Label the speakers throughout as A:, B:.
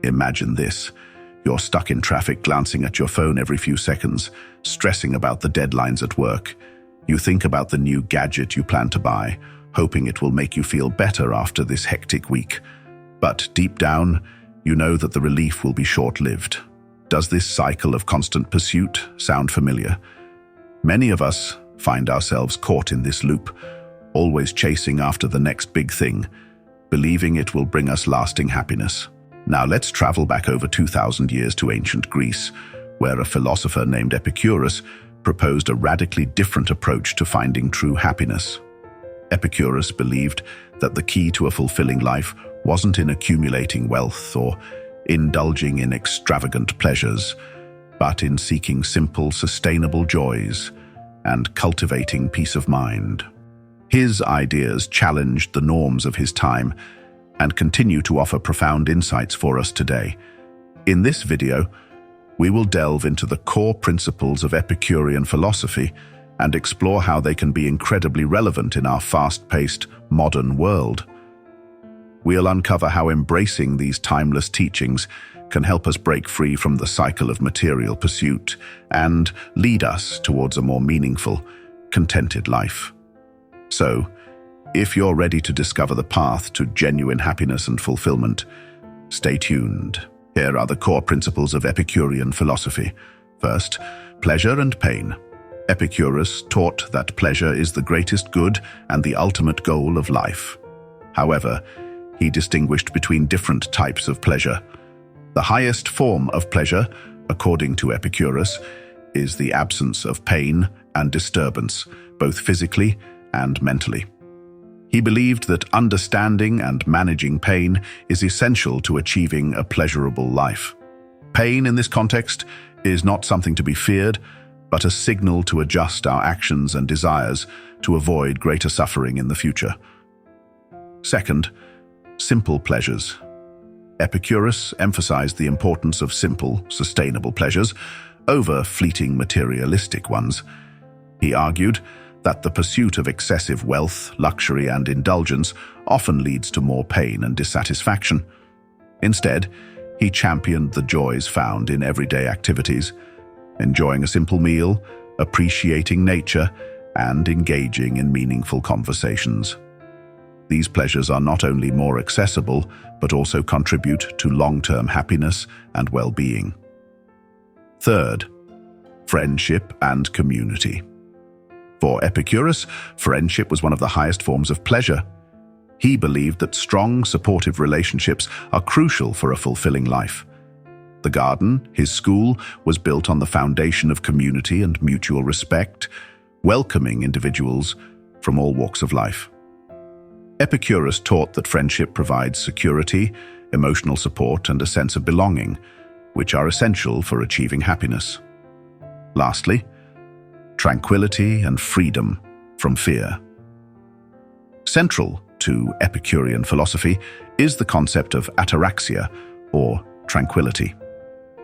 A: Imagine this. You're stuck in traffic, glancing at your phone every few seconds, stressing about the deadlines at work. You think about the new gadget you plan to buy, hoping it will make you feel better after this hectic week. But deep down, you know that the relief will be short-lived. Does this cycle of constant pursuit sound familiar? Many of us find ourselves caught in this loop, always chasing after the next big thing, believing it will bring us lasting happiness. Now let's travel back over 2,000 years to ancient Greece, where a philosopher named Epicurus proposed a radically different approach to finding true happiness. Epicurus believed that the key to a fulfilling life wasn't in accumulating wealth or indulging in extravagant pleasures, but in seeking simple, sustainable joys and cultivating peace of mind. His ideas challenged the norms of his time and continue to offer profound insights for us today. In this video, we will delve into the core principles of Epicurean philosophy and explore how they can be incredibly relevant in our fast-paced, modern world. We'll uncover how embracing these timeless teachings can help us break free from the cycle of material pursuit and lead us towards a more meaningful, contented life. So, if you're ready to discover the path to genuine happiness and fulfillment, stay tuned. Here are the core principles of Epicurean philosophy. First, pleasure and pain. Epicurus taught that pleasure is the greatest good and the ultimate goal of life. However, he distinguished between different types of pleasure. The highest form of pleasure, according to Epicurus, is the absence of pain and disturbance, both physically and mentally. He believed that understanding and managing pain is essential to achieving a pleasurable life. Pain in this context is not something to be feared, but a signal to adjust our actions and desires to avoid greater suffering in the future. Second, simple pleasures. Epicurus emphasized the importance of simple, sustainable pleasures over fleeting materialistic ones. He argued that the pursuit of excessive wealth, luxury, and indulgence often leads to more pain and dissatisfaction. Instead, he championed the joys found in everyday activities, enjoying a simple meal, appreciating nature, and engaging in meaningful conversations. These pleasures are not only more accessible, but also contribute to long-term happiness and well-being. Third, friendship and community. For Epicurus, friendship was one of the highest forms of pleasure. He believed that strong, supportive relationships are crucial for a fulfilling life. The garden, his school, was built on the foundation of community and mutual respect, welcoming individuals from all walks of life. Epicurus taught that friendship provides security, emotional support, and a sense of belonging, which are essential for achieving happiness. Lastly, tranquility and freedom from fear. Central to Epicurean philosophy is the concept of ataraxia, or tranquility.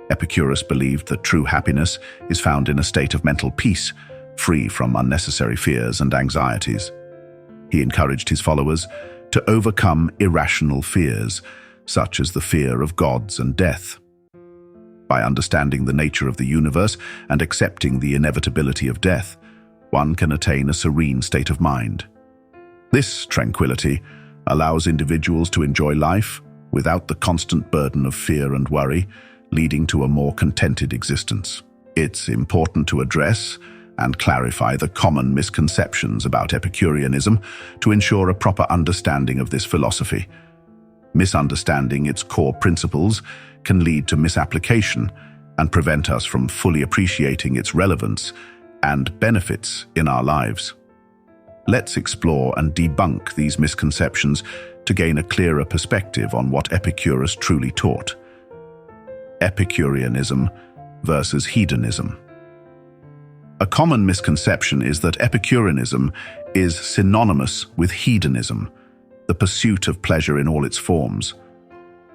A: Epicurus believed that true happiness is found in a state of mental peace, free from unnecessary fears and anxieties. He encouraged his followers to overcome irrational fears, such as the fear of gods and death. By understanding the nature of the universe and accepting the inevitability of death, one can attain a serene state of mind. This tranquility allows individuals to enjoy life without the constant burden of fear and worry, leading to a more contented existence. It's important to address and clarify the common misconceptions about Epicureanism to ensure a proper understanding of this philosophy. Misunderstanding its core principles can lead to misapplication and prevent us from fully appreciating its relevance and benefits in our lives. Let's explore and debunk these misconceptions to gain a clearer perspective on what Epicurus truly taught. Epicureanism versus hedonism. A common misconception is that Epicureanism is synonymous with hedonism, the pursuit of pleasure in all its forms.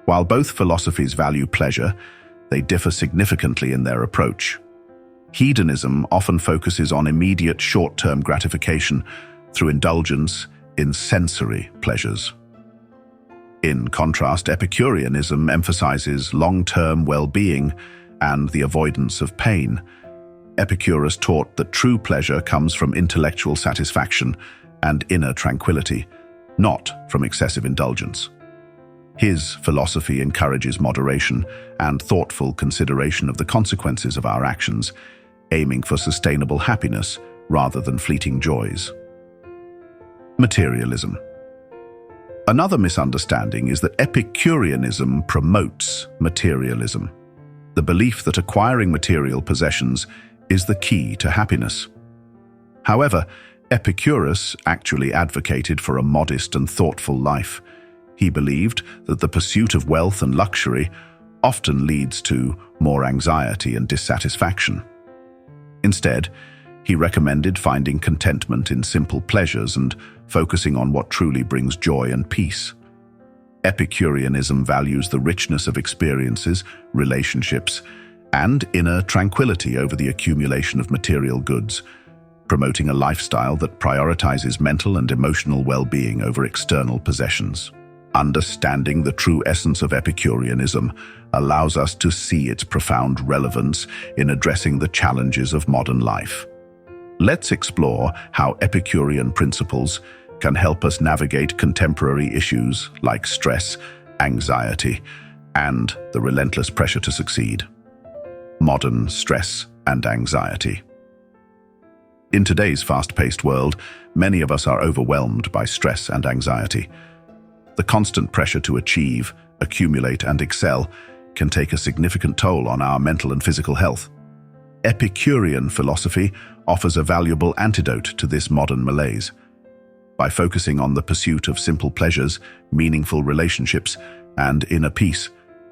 A: While both philosophies value pleasure, they differ significantly in their approach. Hedonism often focuses on immediate short-term gratification through indulgence in sensory pleasures. In contrast, Epicureanism emphasizes long-term well-being and the avoidance of pain. Epicurus taught that true pleasure comes from intellectual satisfaction and inner tranquility, not from excessive indulgence. His philosophy encourages moderation and thoughtful consideration of the consequences of our actions, aiming for sustainable happiness rather than fleeting joys. Materialism. Another misunderstanding is that Epicureanism promotes materialism, the belief that acquiring material possessions is the key to happiness. However, Epicurus actually advocated for a modest and thoughtful life. He believed that the pursuit of wealth and luxury often leads to more anxiety and dissatisfaction. Instead, he recommended finding contentment in simple pleasures and focusing on what truly brings joy and peace. Epicureanism values the richness of experiences, relationships, and inner tranquility over the accumulation of material goods, promoting a lifestyle that prioritizes mental and emotional well-being over external possessions. Understanding the true essence of Epicureanism allows us to see its profound relevance in addressing the challenges of modern life. Let's explore how Epicurean principles can help us navigate contemporary issues like stress, anxiety, and the relentless pressure to succeed. Modern stress and anxiety. In today's fast-paced world, many of us are overwhelmed by stress and anxiety. The constant pressure to achieve, accumulate, and excel can take a significant toll on our mental and physical health. Epicurean philosophy offers a valuable antidote to this modern malaise. By focusing on the pursuit of simple pleasures, meaningful relationships, and inner peace,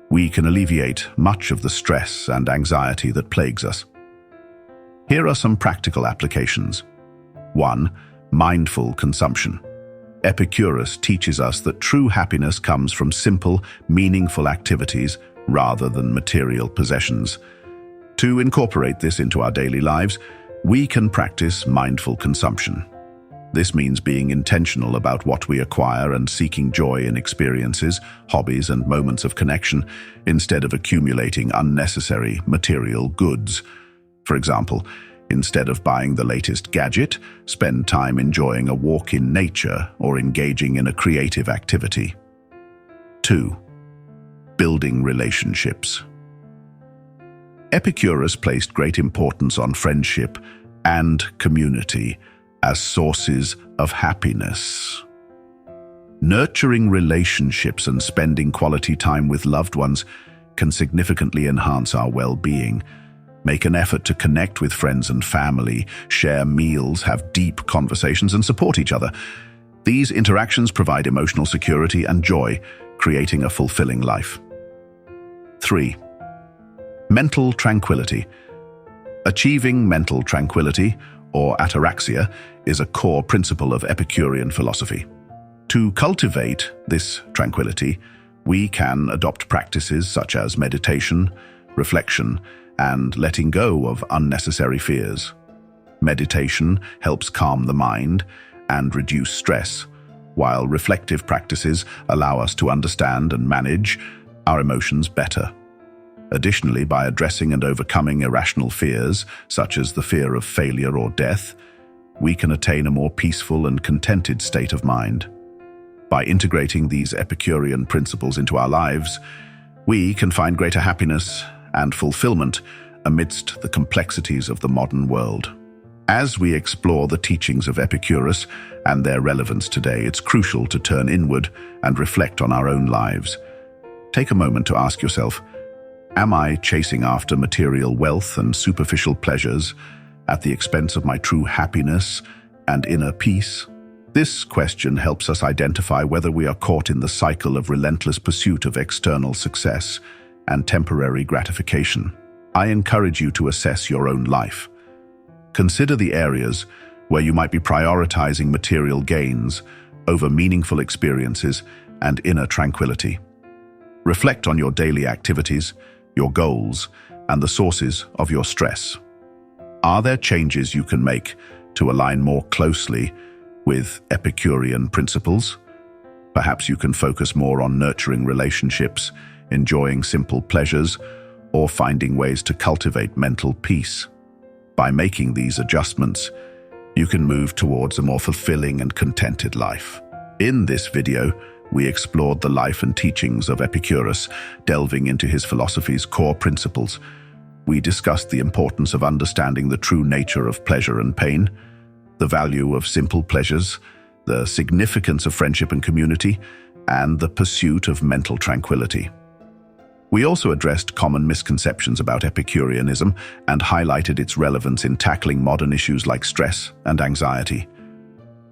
A: we can alleviate much of the stress and anxiety that plagues us. Here are some practical applications. 1. Mindful consumption. Epicurus teaches us that true happiness comes from simple, meaningful activities rather than material possessions. To incorporate this into our daily lives, we can practice mindful consumption. This means being intentional about what we acquire and seeking joy in experiences, hobbies, and moments of connection, instead of accumulating unnecessary material goods. For example, instead of buying the latest gadget, spend time enjoying a walk in nature or engaging in a creative activity. 2. Building relationships. Epicurus placed great importance on friendship and community as sources of happiness. Nurturing relationships and spending quality time with loved ones can significantly enhance our well-being. Make an effort to connect with friends and family, share meals, have deep conversations, and support each other. These interactions provide emotional security and joy, creating a fulfilling life. 3. Mental tranquility. Achieving mental tranquility, or ataraxia, is a core principle of Epicurean philosophy. To cultivate this tranquility, we can adopt practices such as meditation, reflection, and letting go of unnecessary fears. Meditation helps calm the mind and reduce stress, while reflective practices allow us to understand and manage our emotions better. Additionally, by addressing and overcoming irrational fears, such as the fear of failure or death, we can attain a more peaceful and contented state of mind. By integrating these Epicurean principles into our lives, we can find greater happiness and fulfillment amidst the complexities of the modern world. As we explore the teachings of Epicurus and their relevance today, it's crucial to turn inward and reflect on our own lives. Take a moment to ask yourself, am I chasing after material wealth and superficial pleasures at the expense of my true happiness and inner peace? This question helps us identify whether we are caught in the cycle of relentless pursuit of external success and temporary gratification. I encourage you to assess your own life. Consider the areas where you might be prioritizing material gains over meaningful experiences and inner tranquility. Reflect on your daily activities, your goals, and the sources of your stress. Are there changes you can make to align more closely with Epicurean principles? Perhaps you can focus more on nurturing relationships, enjoying simple pleasures, or finding ways to cultivate mental peace. By making these adjustments, you can move towards a more fulfilling and contented life. In this video, we explored the life and teachings of Epicurus, delving into his philosophy's core principles. We discussed the importance of understanding the true nature of pleasure and pain, the value of simple pleasures, the significance of friendship and community, and the pursuit of mental tranquility. We also addressed common misconceptions about Epicureanism and highlighted its relevance in tackling modern issues like stress and anxiety.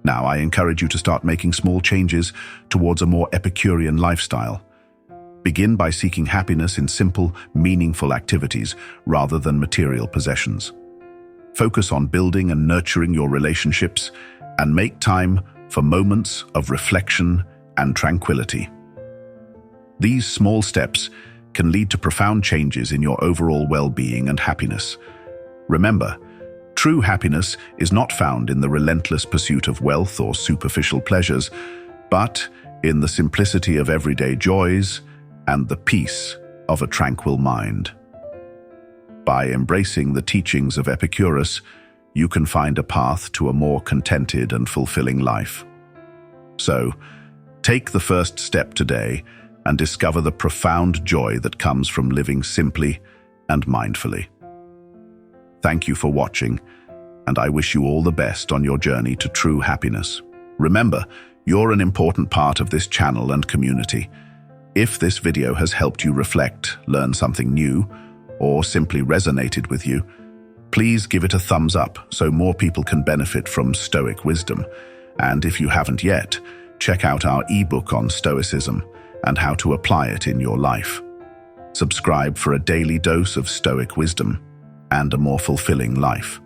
A: Now, I encourage you to start making small changes towards a more Epicurean lifestyle. Begin by seeking happiness in simple, meaningful activities rather than material possessions. Focus on building and nurturing your relationships and make time for moments of reflection and tranquility. These small steps can lead to profound changes in your overall well-being and happiness. Remember, true happiness is not found in the relentless pursuit of wealth or superficial pleasures, but in the simplicity of everyday joys and the peace of a tranquil mind. By embracing the teachings of Epicurus, you can find a path to a more contented and fulfilling life. So, take the first step today and discover the profound joy that comes from living simply and mindfully. Thank you for watching, and I wish you all the best on your journey to true happiness. Remember, you're an important part of this channel and community. If this video has helped you reflect, learn something new, or simply resonated with you, please give it a thumbs up so more people can benefit from Stoic wisdom. And if you haven't yet, check out our ebook on Stoicism and how to apply it in your life. Subscribe for a daily dose of Stoic wisdom and a more fulfilling life.